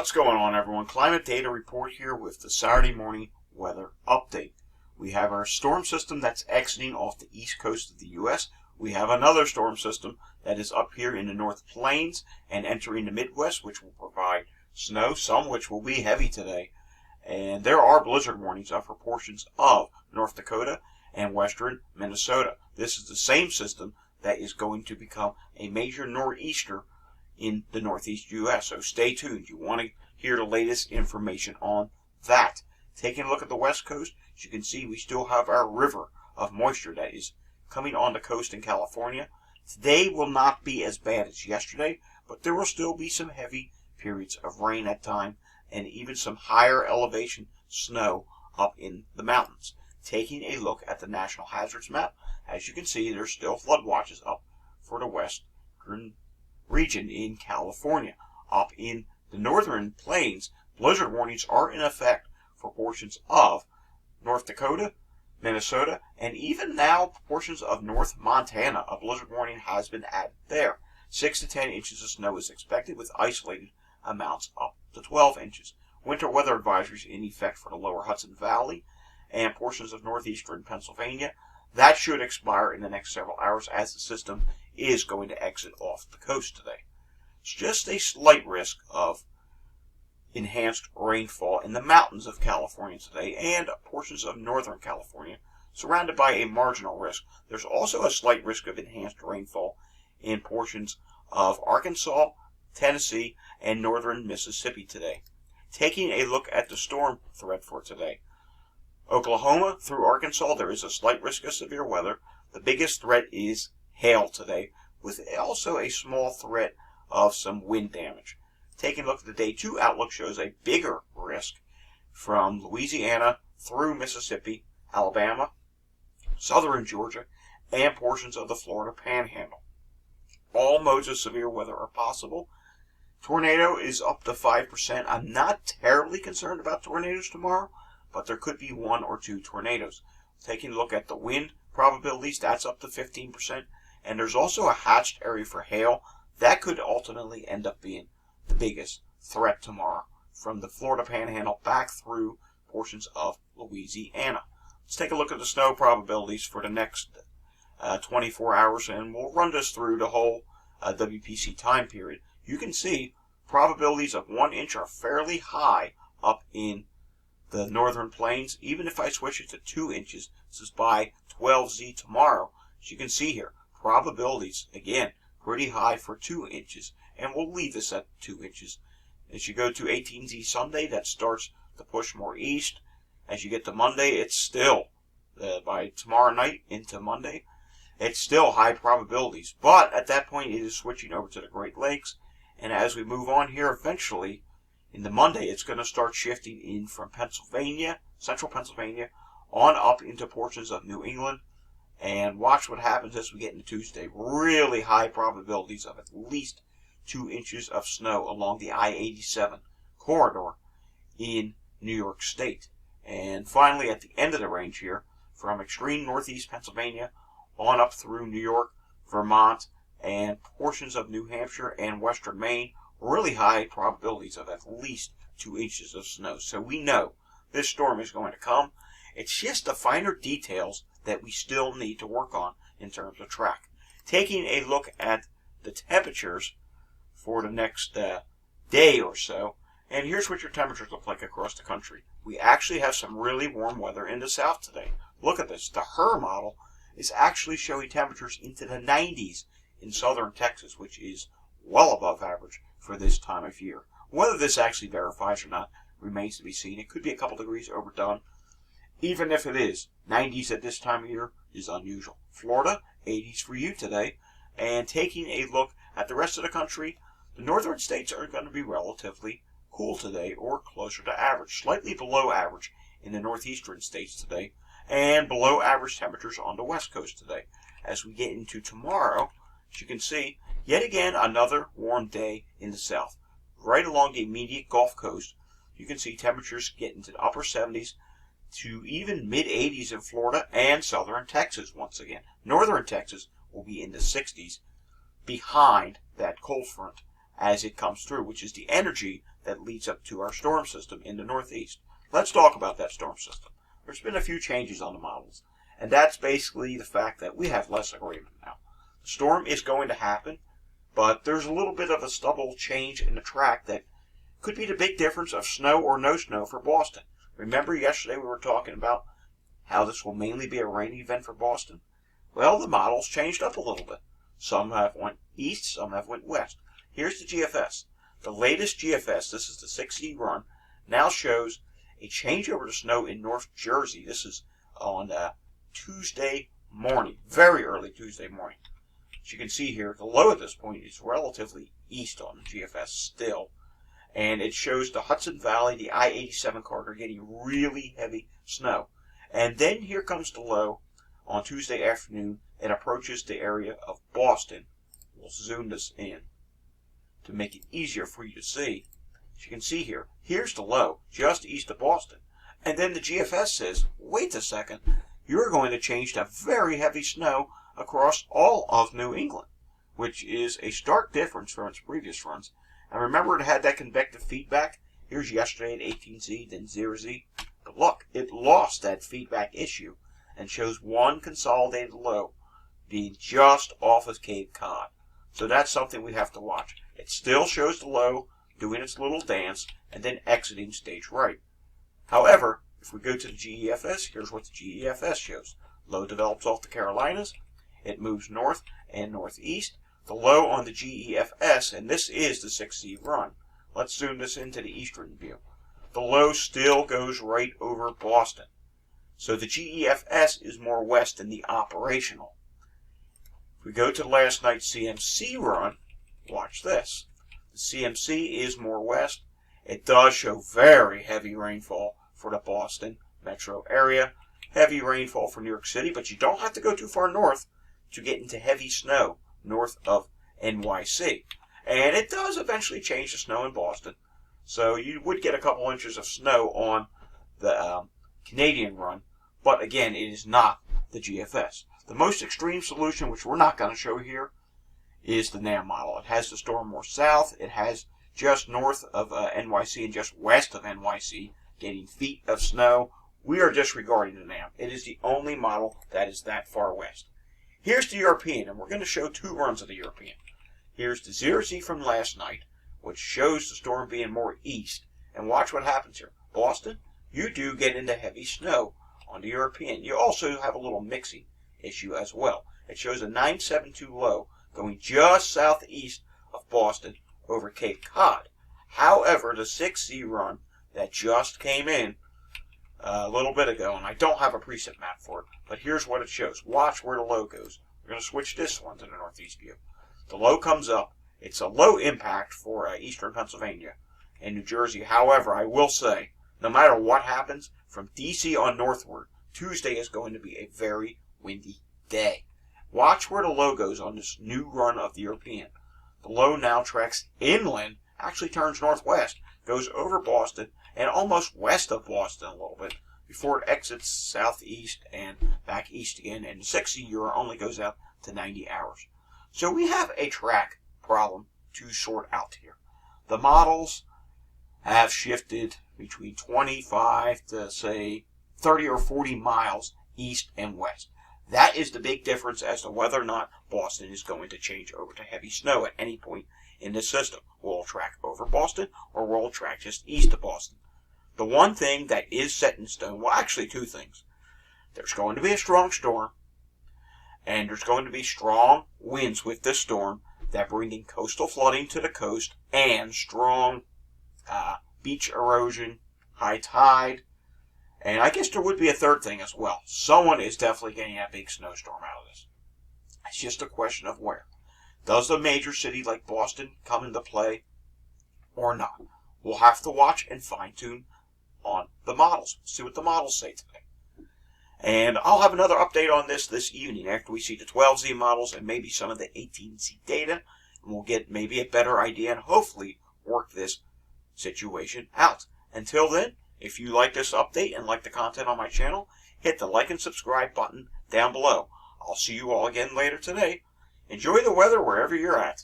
What's going on, everyone? Climate Data Report here with the Saturday morning weather update. We have our storm system that's exiting off the east coast of the U.S. We have another storm system that is up here in the North Plains and entering the Midwest, which will provide snow, some which will be heavy today. And there are blizzard warnings up for portions of North Dakota and western Minnesota. This is the same system that is going to become a major nor'easter in the northeast U.S. So stay tuned. You want to hear the latest information on that. Taking a look at the west coast, as you can see, we still have our river of moisture that is coming on the coast in California. Today will not be as bad as yesterday, but there will still be some heavy periods of rain at times and even some higher elevation snow up in the mountains. Taking a look at the National Hazards Map, as you can see, there's still flood watches up for the western region in California. Up in the northern plains, blizzard warnings are in effect for portions of North Dakota, Minnesota, and even now portions of North Montana. A blizzard warning has been added there. 6 to 10 inches of snow is expected, with isolated amounts up to 12 inches. Winter weather advisories in effect for the lower Hudson Valley and portions of northeastern Pennsylvania. That should expire in the next several hours as the system is going to exit off the coast today. It's just a slight risk of enhanced rainfall in the mountains of California today and portions of northern California, surrounded by a marginal risk. There's also a slight risk of enhanced rainfall in portions of Arkansas, Tennessee, and northern Mississippi today. Taking a look at the storm threat for today. Oklahoma through Arkansas, there is a slight risk of severe weather. The biggest threat is hail today, with also a small threat of some wind damage. Taking a look at the Day 2 outlook shows a bigger risk from Louisiana through Mississippi, Alabama, southern Georgia, and portions of the Florida Panhandle. All modes of severe weather are possible. Tornado is up to 5%. I'm not terribly concerned about tornadoes tomorrow, but there could be 1 or 2 tornadoes. Taking a look at the wind probabilities, that's up to 15%. And there's also a hatched area for hail. That could ultimately end up being the biggest threat tomorrow, from the Florida Panhandle back through portions of Louisiana. Let's take a look at the snow probabilities for the next 24 hours, and we'll run this through the whole WPC time period. You can see probabilities of 1 inch are fairly high up in the northern plains. Even if I switch it to 2 inches, this is by 12Z tomorrow, as you can see here, probabilities, again, pretty high for 2 inches. And we'll leave this at 2 inches. As you go to 18Z Sunday, that starts to push more east. As you get to Monday, it's still, by tomorrow night into Monday, it's still high probabilities. But at that point, it is switching over to the Great Lakes. And as we move on here, eventually, in the Monday, it's going to start shifting in from Pennsylvania, central Pennsylvania, on up into portions of New England. And watch what happens as we get into Tuesday. Really high probabilities of at least 2 inches of snow along the I-87 corridor in New York State. And finally, at the end of the range here, from extreme northeast Pennsylvania on up through New York, Vermont, and portions of New Hampshire and western Maine, really high probabilities of at least 2 inches of snow. So we know this storm is going to come. It's just the finer details that we still need to work on in terms of track. Taking a look at the temperatures for the next day or so, and here's what your temperatures look like across the country. We actually have some really warm weather in the south today. Look at this. The HRRR model is actually showing temperatures into the 90s in southern Texas, which is well above average for this time of year. Whether this actually verifies or not remains to be seen. It could be a couple degrees overdone. Even if it is, 90s at this time of year is unusual. Florida, 80s for you today. And taking a look at the rest of the country, the northern states are going to be relatively cool today, or closer to average. Slightly below average in the northeastern states today, and below average temperatures on the west coast today. As we get into tomorrow, as you can see, yet again another warm day in the south. Right along the immediate Gulf Coast, you can see temperatures get into the upper 70s to even mid-80s in Florida and southern Texas once again. Northern Texas will be in the 60s behind that cold front as it comes through, which is the energy that leads up to our storm system in the northeast. Let's talk about that storm system. There's been a few changes on the models, and that's basically the fact that we have less agreement now. The storm is going to happen, but there's a little bit of a stubble change in the track that could be the big difference of snow or no snow for Boston. Remember yesterday we were talking about how this will mainly be a rainy event for Boston? Well, the models changed up a little bit. Some have went east, some have went west. Here's the GFS. The latest GFS, this is the 6Z run, now shows a changeover to snow in North Jersey. This is on Tuesday morning, very early Tuesday morning. As you can see here, the low at this point is relatively east on the GFS still. And it shows the Hudson Valley, the I-87 corridor getting really heavy snow. And then here comes the low on Tuesday afternoon and approaches the area of Boston. We'll zoom this in to make it easier for you to see. As you can see here, here's the low just east of Boston. And then the GFS says, wait a second, you're going to change to very heavy snow across all of New England, which is a stark difference from its previous runs. And remember, it had that convective feedback. Here's yesterday at 18Z, then 0Z. But look, it lost that feedback issue and shows one consolidated low being just off of Cape Cod. So that's something we have to watch. It still shows the low doing its little dance and then exiting stage right. However, if we go to the GEFS, here's what the GEFS shows. Low develops off the Carolinas. It moves north and northeast. The low on the GEFS, and this is the 6Z run. Let's zoom this into the eastern view. The low still goes right over Boston. So the GEFS is more west than the operational. If we go to last night's CMC run, watch this. The CMC is more west. It does show very heavy rainfall for the Boston metro area. Heavy rainfall for New York City, but you don't have to go too far north to get into heavy snow north of NYC. And it does eventually change to snow in Boston. So you would get a couple inches of snow on the Canadian run. But again, it is not the GFS. The most extreme solution, which we're not going to show here, is the NAM model. It has the storm more south. It has just north of NYC and just west of NYC getting feet of snow. We are disregarding the NAM. It is the only model that is that far west. Here's the European, and we're going to show two runs of the European. Here's the 0Z from last night, which shows the storm being more east. And watch what happens here. Boston, you do get into heavy snow on the European. You also have a little mixing issue as well. It shows a 972 low going just southeast of Boston over Cape Cod. However, the 6Z run that just came in a little bit ago, and I don't have a preset map for it, but here's what it shows. Watch where the low goes. We're going to switch this one to the northeast view. The low comes up. It's a low impact for eastern Pennsylvania and New Jersey. However, I will say, no matter what happens, from D.C. on northward, Tuesday is going to be a very windy day. Watch where the low goes on this new run of the European. The low now tracks inland, actually turns northwest, goes over Boston, and almost west of Boston a little bit, before it exits southeast and back east again, and the 6Z Euro only goes out to 90 hours. So we have a track problem to sort out here. The models have shifted between 25 to, say, 30 or 40 miles east and west. That is the big difference as to whether or not Boston is going to change over to heavy snow at any point in this system. Will it track over Boston, or will it track just east of Boston? The one thing that is set in stone, well, actually two things. There's going to be a strong storm, and there's going to be strong winds with this storm that bring in coastal flooding to the coast and strong beach erosion, high tide. And I guess there would be a third thing as well. Someone is definitely getting a big snowstorm out of this. It's just a question of where. Does a major city like Boston come into play or not? We'll have to watch and fine-tune on the models. See what the models say today. And I'll have another update on this evening after we see the 12Z models and maybe some of the 18Z data. And we'll get maybe a better idea and hopefully work this situation out. Until then, if you like this update and like the content on my channel, hit the like and subscribe button down below. I'll see you all again later today. Enjoy the weather wherever you're at.